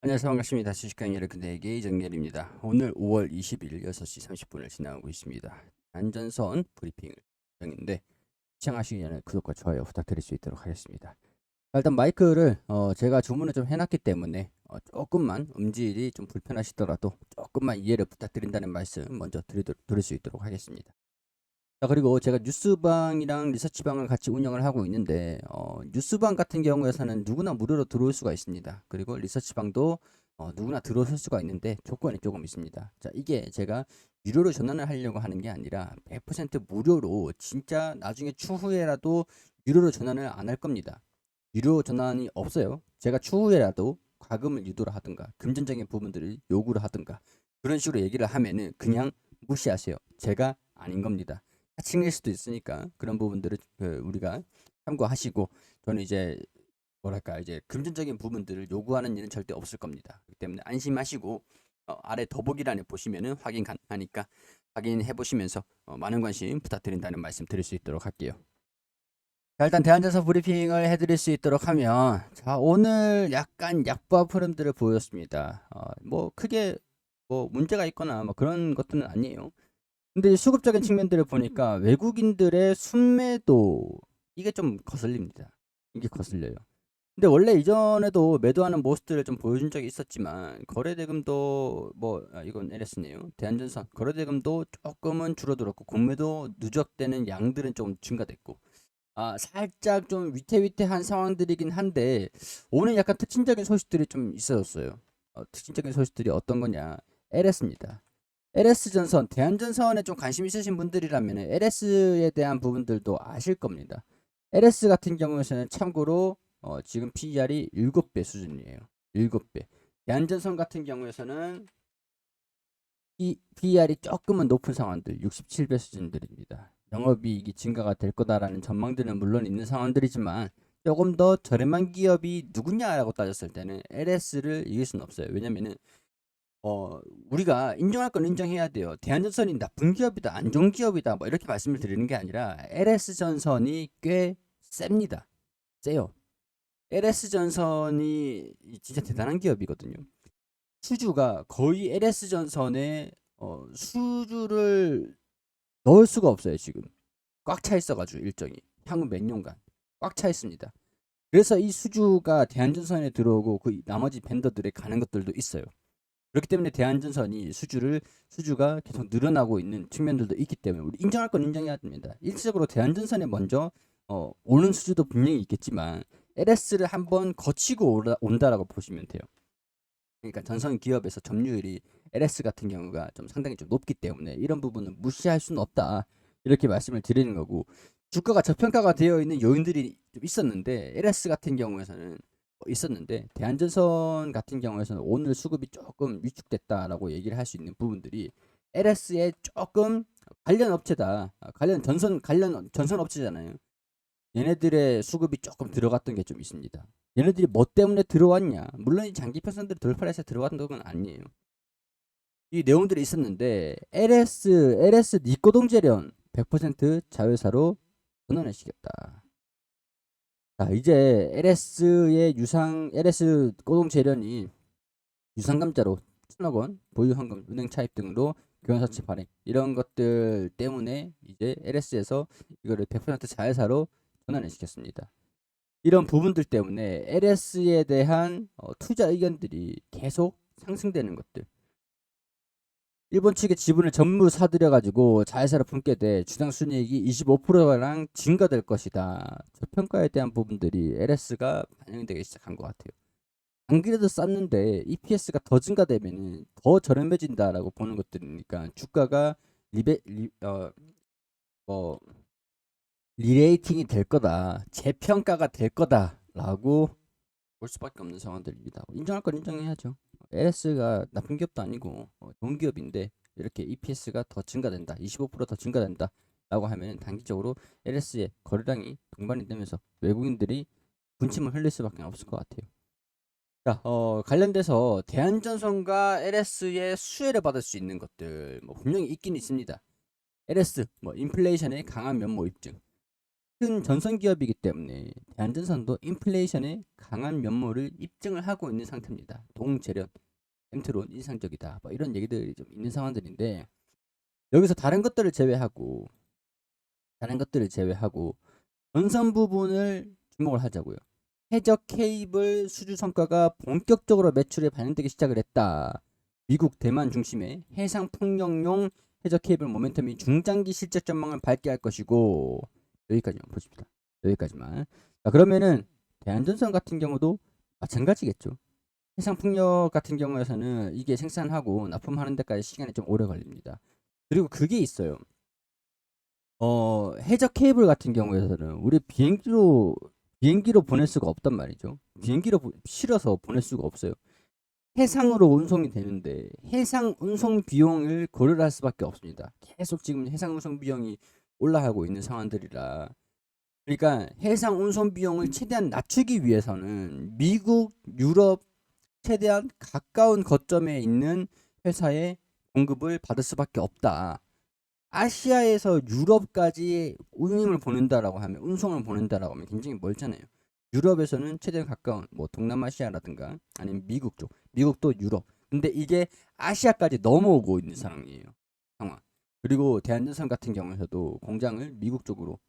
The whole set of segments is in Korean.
안녕하세요. 반갑습니다. 주식강 여러분에게 이정렬입니다. 오늘 5월 20일 6시 30분을 지나고 있습니다. 안전선 브리핑을 정인데 시청하시기 전에 구독과 좋아요 부탁드릴 수 있도록 하겠습니다. 일단 마이크를 제가 주문을 좀 해놨기 때문에 조금만 음질이 좀 불편하시더라도 조금만 이해를 부탁드린다는 말씀 먼저 드릴 수 있도록 하겠습니다. 자, 그리고 제가 뉴스방이랑 리서치방을 같이 운영을 하고 있는데 뉴스방 같은 경우에서는 누구나 무료로 들어올 수가 있습니다. 그리고 리서치방도 누구나 들어올 수가 있는데 조건이 조금 있습니다. 자, 이게 제가 유료로 전환을 하려고 하는 게 아니라 100% 무료로 진짜 나중에 추후에라도 유료로 전환을 안 할 겁니다. 유료 전환이 없어요. 제가 추후에라도 과금을 유도를 하든가 금전적인 부분들을 요구를 하든가 그런 식으로 얘기를 하면은 그냥 무시하세요. 제가 아닌 겁니다. 사칭일 수도 있으니까 그런 부분들을 우리가 참고하시고, 저는 이제 뭐랄까 이제 금전적인 부분들을 요구하는 일은 절대 없을 겁니다. 그렇기 때문에 안심하시고 아래 더보기란에 보시면은 확인 가능하니까 확인해 보시면서 많은 관심 부탁드린다는 말씀 드릴 수 있도록 할게요. 자, 일단 대한전서 브리핑을 해드릴 수 있도록 하면, 자, 오늘 약간 약보합 흐름들을 보였습니다. 뭐 크게 뭐 문제가 있거나 뭐 그런 것들은 아니에요. 근데 수급적인 측면들을 보니까 외국인들의 순매도 이게 좀 거슬립니다. 이게 거슬려요. 근데 원래 이전에도 매도하는 모습들을 좀 보여준 적이 있었지만 거래대금도 이건 LS네요. 대한전선 거래대금도 조금은 줄어들었고 공매도 누적되는 양들은 좀 증가됐고, 살짝 좀 위태위태한 상황들이긴 한데 오늘 약간 특징적인 소식들이 좀 있어졌어요. 특징적인 소식들이 어떤 거냐? LS입니다. LS전선, 대한전선에 좀 관심 있으신 분들이라면 LS에 대한 부분들도 아실 겁니다. LS 같은 경우에는 참고로 지금 PER이 7배 수준이에요. 7배. 대한전선 같은 경우에서는 PER이 조금은 높은 상황들, 67배 수준들입니다. 영업이익이 증가가 될 거다라는 전망들은 물론 있는 상황들이지만 조금 더 저렴한 기업이 누구냐라고 따졌을 때는 LS를 이길 수는 없어요. 왜냐면은 우리가 인정할 건 인정해야 돼요. 대한전선이 나쁜 기업이다, 안 좋은 기업이다, 뭐 이렇게 말씀을 드리는 게 아니라 LS전선이 꽤 셉니다. 세요. LS전선이 진짜 대단한 기업이거든요. 수주가 거의 LS전선에 수주를 넣을 수가 없어요. 지금 꽉 차 있어가지고 일정이 향후 몇 년간 꽉 차 있습니다. 그래서 이 수주가 대한전선에 들어오고 그 나머지 벤더들에 가는 것들도 있어요. 그렇기 때문에 대한전선이 수주가 계속 늘어나고 있는 측면들도 있기 때문에 우리 인정할 건 인정해야 됩니다. 일시적으로 대한전선에 먼저 오는 수주도 분명히 있겠지만 LS를 한번 거치고 온다라고 보시면 돼요. 그러니까 전선 기업에서 점유율이 LS 같은 경우가 좀 상당히 좀 높기 때문에 이런 부분은 무시할 수는 없다, 이렇게 말씀을 드리는 거고, 주가가 저평가가 되어 있는 요인들이 좀 있었는데 LS 같은 경우에서는 있었는데 대한전선 같은 경우에서는 오늘 수급이 조금 위축됐다라고 얘기를 할 수 있는 부분들이 LS에 조금 관련 업체다, 관련 전선 업체잖아요. 얘네들의 수급이 조금 들어갔던 게 좀 있습니다. 얘네들이 뭐 때문에 들어왔냐? 물론 이 장기 편성들이 돌파를 해서 들어갔던 건 아니에요. 이 내용들이 있었는데 LS 니코동재련 100% 자회사로 전환해주겠다. 자, 이제 LS 꼬동재련이 유상감자로 1,000억 원, 보유환금, 은행 차입 등으로 교환사채 발행 이런 것들 때문에 이제 LS에서 이거를 100% 자회사로 전환을 시켰습니다. 이런 부분들 때문에 LS에 대한 투자 의견들이 계속 상승되는 것들. 일본 측의 지분을 전부 사들여가지고 자회사로 품게 돼 주당 순이익이 25%랑 증가될 것이다. 저평가에 대한 부분들이 LS가 반영되기 시작한 것 같아요. 안 그래도 쌌는데 EPS가 더 증가되면 더 저렴해진다라고 보는 것들이니까 주가가 리베 리, 어, 뭐 리레이팅이 될 거다, 재평가가 될 거다라고 볼 수밖에 없는 상황들입니다. 인정할 건 인정해야죠. LS가 나쁜 기업도 아니고 좋은 기업인데 이렇게 EPS가 더 증가된다, 25%더 증가된다 라고 하면 단기적으로 LS의 거래량이 동반이 되면서 외국인들이 군침을 흘릴 수밖에 없을 것 같아요. 자, 관련돼서 대한전선과 LS의 수혜를 받을 수 있는 것들 뭐 분명히 있긴 있습니다. LS 인플레이션의 강한 면모 입증, 큰 전선 기업이기 때문에 대한전선도 인플레이션의 강한 면모를 입증을 하고 있는 상태입니다. 동재련, 엠트론 인상적이다. 뭐 이런 얘기들이 좀 있는 상황들인데 여기서 다른 것들을 제외하고 전선 부분을 주목을 하자고요. 해저 케이블 수주 성과가 본격적으로 매출에 반영되기 시작을 했다. 미국, 대만 중심의 해상 풍력용 해저 케이블 모멘텀이 중장기 실적 전망을 밝게 할 것이고 여기까지만 보십시다. 여기까지만. 자, 그러면은 대한전선 같은 경우도 마찬가지겠죠. 해상 풍력 같은 경우에서는 이게 생산하고 납품하는 데까지 시간이 좀 오래 걸립니다. 그리고 그게 있어요. 해저 케이블 같은 경우에서는 우리 비행기로 보낼 수가 없단 말이죠. 실어서 보낼 수가 없어요. 해상으로 운송이 되는데 해상 운송 비용을 고려를 할 수밖에 없습니다. 계속 지금 해상 운송 비용이 올라가고 있는 상황들이라. 그러니까 해상 운송 비용을 최대한 낮추기 위해서는 미국, 유럽 최대한 가까운 거점에 있는 회사의 공급을 받을 수밖에 없다. 아시아에서 유럽까지 운임을 보낸다라고 하면 운송을 보낸다라고 하면 굉장히 멀잖아요. 유럽에서는 최대한 가까운 뭐 동남아시아라든가 아니면 미국 쪽, 미국도 유럽. 근데 이게 아시아까지 넘어오고 있는 상황이에요. 상황. 그리고 대한전선 같은 경우에서도 공장을 미국 쪽으로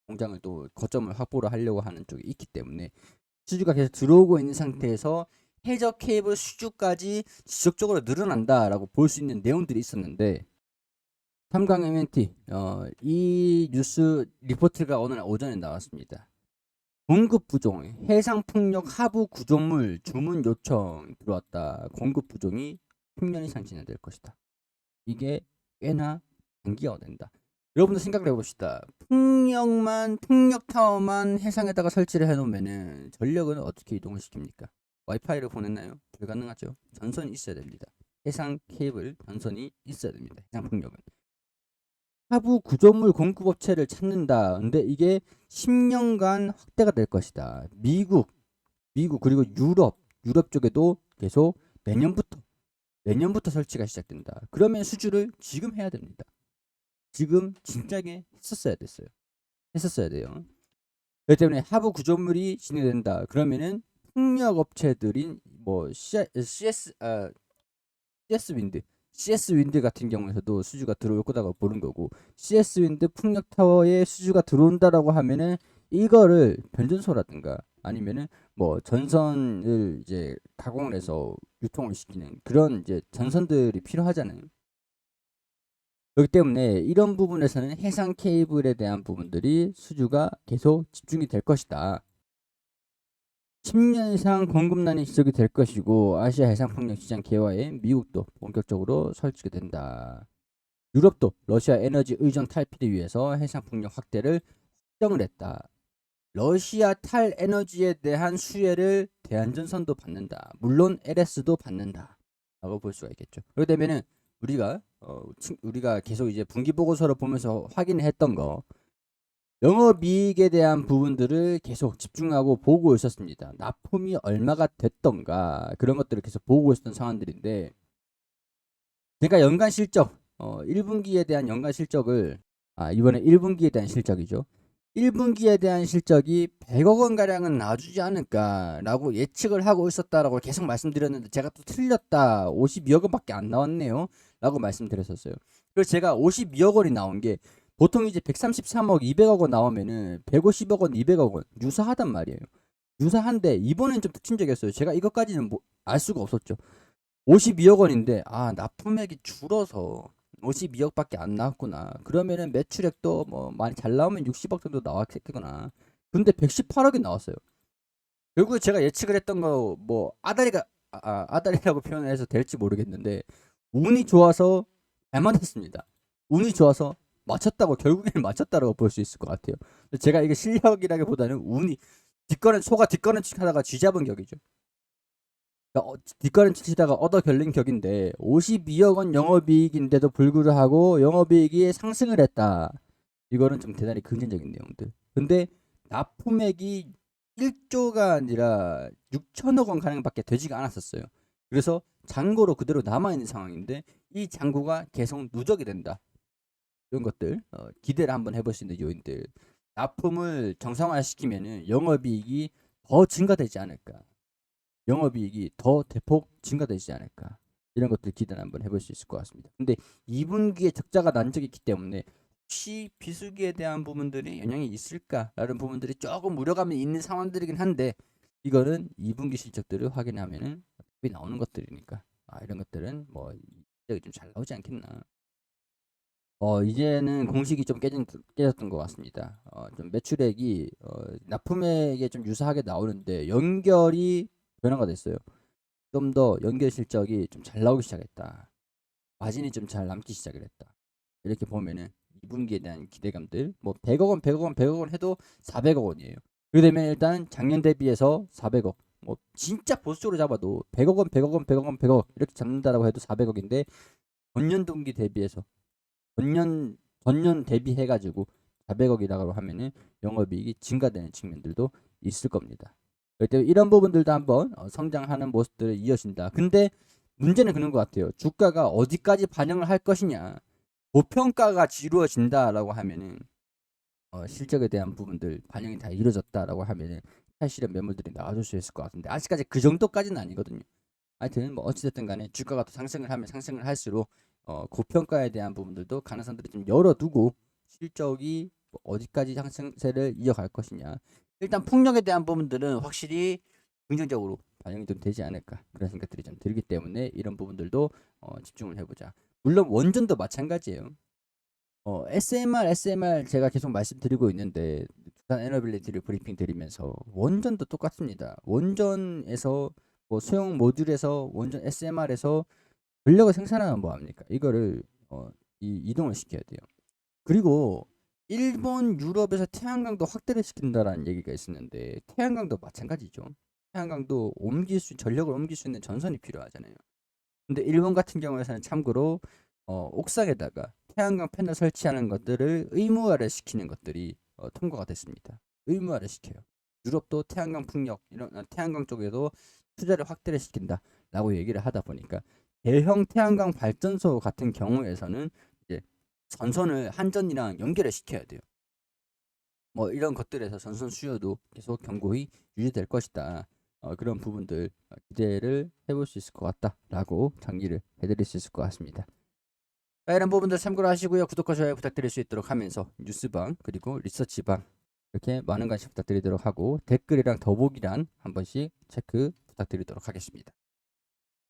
공장을 또 거점을 확보를 하려고 하는 쪽이 있기 때문에 수주가 계속 들어오고 있는 상태에서 해저 케이블 수주까지 지속적으로 늘어난다라고 볼 수 있는 내용들이 있었는데 3강 MNT 이 뉴스 리포트가 오늘 오전에 나왔습니다. 공급 부종, 해상 풍력 하부 구조물 주문 요청 들어왔다. 공급 부종이 10년 이상 진행될 것이다. 이게 꽤나 단기가 된다. 여러분들 생각을 해봅시다. 풍력 타워만 해상에다가 설치를 해놓으면은 전력은 어떻게 이동을 시킵니까? 와이파이를 보냈나요? 불가능하죠. 전선이 있어야 됩니다. 해상 케이블 전선이 있어야 됩니다. 해상 풍력은. 하부 구조물 공급업체를 찾는다. 근데 이게 10년간 확대가 될 것이다. 미국 그리고 유럽 쪽에도 계속 내년부터 설치가 시작된다. 그러면 수주를 지금 해야 됩니다. 지금 진작에 했었어야 돼요. 그렇기 때문에 하부 구조물이 진행된다. 그러면은 풍력 업체들인 뭐 CS 윈드 같은 경우에서도 수주가 들어올 거다고 보는 거고 CS 윈드 풍력 타워에 수주가 들어온다라고 하면은 이거를 변전소라든가 아니면은 뭐 전선을 이제 가공을 해서 유통을 시키는 그런 이제 전선들이 필요하잖아요. 그렇기 때문에 이런 부분에서는 해상 케이블에 대한 부분들이 수주가 계속 집중이 될 것이다. 10년 이상 공급난이 지속이 될 것이고 아시아 해상풍력 시장 개화에 미국도 본격적으로 설치게 된다. 유럽도 러시아 에너지 의존 탈피를 위해서 해상풍력 확대를 확정을 했다. 러시아 탈에너지에 대한 수혜를 대한전선도 받는다. 물론 LS도 받는다. 라고 볼 수가 있겠죠. 그렇게 되면은 우리가 계속 이제 분기 보고서를 보면서 확인했던 거 영업이익에 대한 부분들을 계속 집중하고 보고 있었습니다. 납품이 얼마가 됐던가 그런 것들을 계속 보고 있었던 상황들인데 그러니까 연간 실적 1분기에 대한 연간 실적을 이번에 1분기에 대한 실적이죠. 1분기에 대한 실적이 100억 원 가량은 나와주지 않을까라고 예측을 하고 있었다라고 계속 말씀드렸는데 제가 또 틀렸다. 52억 원밖에 안 나왔네요. 라고 말씀드렸었어요. 그래서 제가 52억 원이 나온 게 보통 이제 133억, 200억 원 나오면은 150억 원, 200억 원 유사하단 말이에요. 유사한데 이번엔 좀 특징적이었어요. 제가 이것까지는 알 수가 없었죠. 52억 원인데 납품액이 줄어서 52억밖에 안 나왔구나. 그러면은 매출액도 뭐 많이 잘 나오면 60억 정도 나왔겠구나. 근데 118억이 나왔어요. 결국에 제가 예측을 했던 거 뭐 아다리라고 표현해서 될지 모르겠는데 운이 좋아서 잘 맞았습니다. 운이 좋아서 맞췄다고 결국에는 맞췄다라고 볼 수 있을 것 같아요. 제가 이게 실력이라기보다는 운이 소가 뒷걸음질 하다가 쥐잡은 격이죠. 그러니까 뒷걸음질 치다가 얻어 결린 격인데 52억 원 영업이익인데도 불구하고 영업이익이 상승을 했다. 이거는 좀 대단히 긍정적인 내용들. 근데 납품액이 1조가 아니라 6천억 원 가량밖에 되지가 않았었어요. 그래서 잔고로 그대로 남아있는 상황인데 이 잔고가 계속 누적이 된다. 이런 것들 기대를 한번 해볼 수 있는 요인들. 납품을 정상화시키면은 영업이익이 더 증가되지 않을까. 영업이익이 더 대폭 증가되지 않을까. 이런 것들 기대를 한번 해볼 수 있을 것 같습니다. 근데 2분기에 적자가 난 적이 있기 때문에 혹시 비수기에 대한 부분들이 영향이 있을까라는 부분들이 조금 우려감이 있는 상황들이긴 한데 이거는 2분기 실적들을 확인하면은 답이 나오는 것들이니까 이런 것들은 뭐 실적이 좀 잘 나오지 않겠나. 이제는 공식이 좀 깨졌던 것 같습니다. 좀 매출액이 납품액에 좀 유사하게 나오는데 연결이 변화가 됐어요. 좀 더 연결 실적이 좀 잘 나오기 시작했다. 마진이 좀 잘 남기 시작을 했다. 이렇게 보면은 2분기에 대한 기대감들 뭐 100억 원, 100억 원, 100억 원 해도 400억 원이에요. 그렇게 되면 일단 작년 대비해서 400억. 뭐 진짜 보수적으로 잡아도 100억 원, 100억 원, 100억 원, 100억 이렇게 잡는다라고 해도 400억인데 전년 동기 대비해서 전년 대비해 가지고 400억이라고 하면은 영업이익이 증가되는 측면들도 있을 겁니다. 그때 이런 부분들도 한번 성장하는 모습들을 이어진다. 근데 문제는 그런 것 같아요. 주가가 어디까지 반영을 할 것이냐. 고평가가 이루어진다라고 하면은 실적에 대한 부분들 반영이 다 이루어졌다라고 하면은 사실은 매물들이 나와줄 수 있을 것 같은데 아직까지 그 정도까지는 아니거든요. 하여튼 뭐 어찌됐든 간에 주가가 더 상승을 하면 상승을 할수록 고평가에 대한 부분들도 가능성들이 좀 열어두고 실적이 뭐 어디까지 상승세를 이어갈 것이냐. 일단 풍력에 대한 부분들은 확실히 긍정적으로 반영이 좀 되지 않을까 그런 생각들이 좀 들기 때문에 이런 부분들도 집중을 해보자. 물론 원전도 마찬가지예요. SMR 제가 계속 말씀드리고 있는데 두산 에너빌리티를 브리핑 드리면서 원전도 똑같습니다. 원전에서 뭐 소형 모듈에서 원전 SMR에서 전력을 생산하면 뭐 합니까? 이거를 이동을 시켜야 돼요. 그리고 일본, 유럽에서 태양광도 확대를 시킨다라는 얘기가 있었는데 태양광도 마찬가지죠. 태양광도 전력을 옮길 수 있는 전선이 필요하잖아요. 근데 일본 같은 경우에는 참고로 옥상에다가 태양광 패널 설치하는 것들을 의무화를 시키는 것들이 통과가 됐습니다. 의무화를 시켜요. 유럽도 태양광 풍력 이런 태양광 쪽에도 투자를 확대를 시킨다라고 얘기를 하다 보니까 대형 태양광 발전소 같은 경우에서는 이제 전선을 한전이랑 연결을 시켜야 돼요. 뭐 이런 것들에서 전선 수요도 계속 견고히 유지될 것이다. 그런 부분들 기대를 해볼 수 있을 것 같다라고 정리를 해드릴 수 있을 것 같습니다. 이런 부분들 참고로 하시고요. 구독과 좋아요 부탁드릴 수 있도록 하면서 뉴스방 그리고 리서치방 이렇게 많은 관심 부탁드리도록 하고 댓글이랑 더보기란 한 번씩 체크 부탁드리도록 하겠습니다.